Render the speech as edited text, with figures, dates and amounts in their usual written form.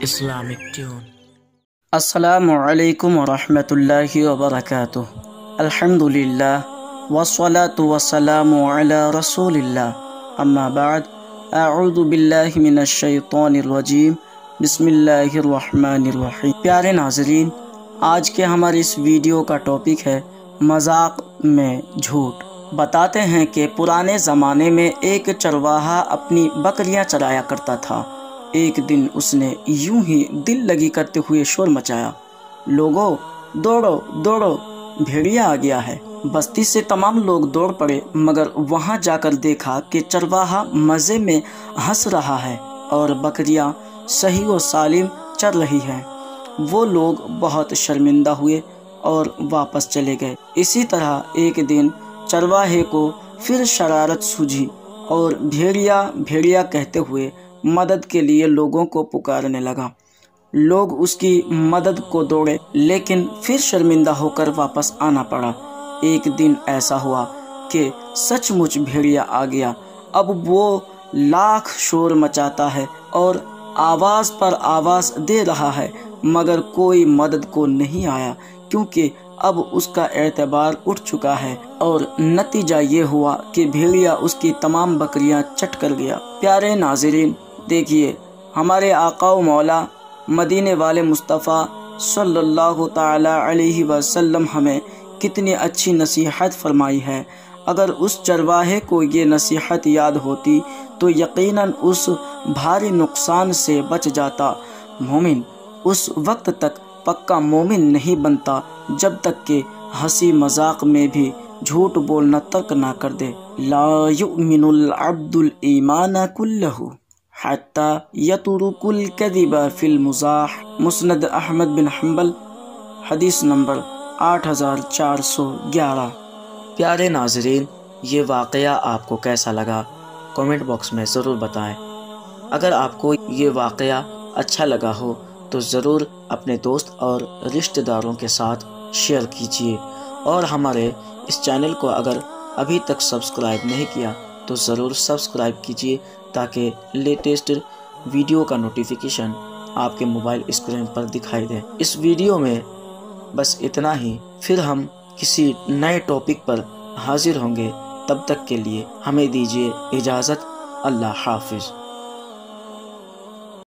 Islamic tune. السلام علیکم ورحمۃ اللہ وبرکاتہ۔ الحمدللہ والصلاة والسلام علی رسول اللہ، اما بعد، اعوذ باللہ من الشیطان الرجیم، بسم اللہ الرحمن الرحیم۔ پیارے ناظرین، آج کے ہمارے اس ویڈیو کا ٹاپک ہے مذاق میں جھوٹ۔ بتاتے ہیں کہ پرانے زمانے میں ایک چرواہا اپنی بکریاں چرایا کرتا تھا۔ ایک دن اس نے یوں ہی دل لگی کرتے ہوئے شور مچایا، لوگوں دوڑو دوڑو، بھیڑیا آ گیا ہے۔ بستی سے تمام لوگ دوڑ پڑے، مگر وہاں جا کر دیکھا کہ چرواہا مزے میں ہنس رہا ہے اور بکریاں صحیح و سالم چر رہی ہیں۔ وہ لوگ بہت شرمندہ ہوئے اور واپس چلے گئے۔ اسی طرح ایک دن چرواہے کو پھر شرارت سوجھی اور بھیڑیا بھیڑیا کہتے ہوئے مدد کے لیے لوگوں کو پکارنے لگا۔ لوگ اس کی مدد کو دوڑے، لیکن پھر شرمندہ ہو کر واپس آنا پڑا۔ ایک دن ایسا ہوا کہ سچ مچ بھیڑیا آ گیا۔ اب وہ لاکھ شور مچاتا ہے اور آواز پر آواز دے رہا ہے، مگر کوئی مدد کو نہیں آیا، کیونکہ اب اس کا اعتبار اٹھ چکا ہے، اور نتیجہ یہ ہوا کہ بھیڑیا اس کی تمام بکریاں چٹ کر گیا۔ پیارے ناظرین، دیکھیے ہمارے آقا و مولا مدینے والے مصطفیٰ صلی اللہ تعالی علیہ وسلم ہمیں کتنی اچھی نصیحت فرمائی ہے۔ اگر اس چرواہے کو یہ نصیحت یاد ہوتی تو یقیناً اس بھاری نقصان سے بچ جاتا۔ مومن اس وقت تک پکا مومن نہیں بنتا جب تک کہ ہنسی مذاق میں بھی جھوٹ بولنا ترک نہ کر دے۔ لا یؤمن العبد الایمان کلہ حتی یترک الکذب فی المزاح، مسند احمد بن حنبل، حدیث نمبر 8411۔ پیارے ناظرین، یہ واقعہ آپ کو کیسا لگا؟ کامنٹ باکس میں ضرور بتائیں۔ اگر آپ کو یہ واقعہ اچھا لگا ہو تو ضرور اپنے دوست اور رشتہ داروں کے ساتھ شیئر کیجیے، اور ہمارے اس چینل کو اگر ابھی تک سبسکرائب نہیں کیا تو ضرور سبسکرائب کیجیے، تاکہ لیٹسٹ ویڈیو کا نوٹیفیکیشن آپ کے موبائل اسکرین پر دکھائی دے۔ اس ویڈیو میں بس اتنا ہی، پھر ہم کسی نئے ٹاپک پر حاضر ہوں گے۔ تب تک کے لیے ہمیں دیجیے اجازت۔ اللہ حافظ۔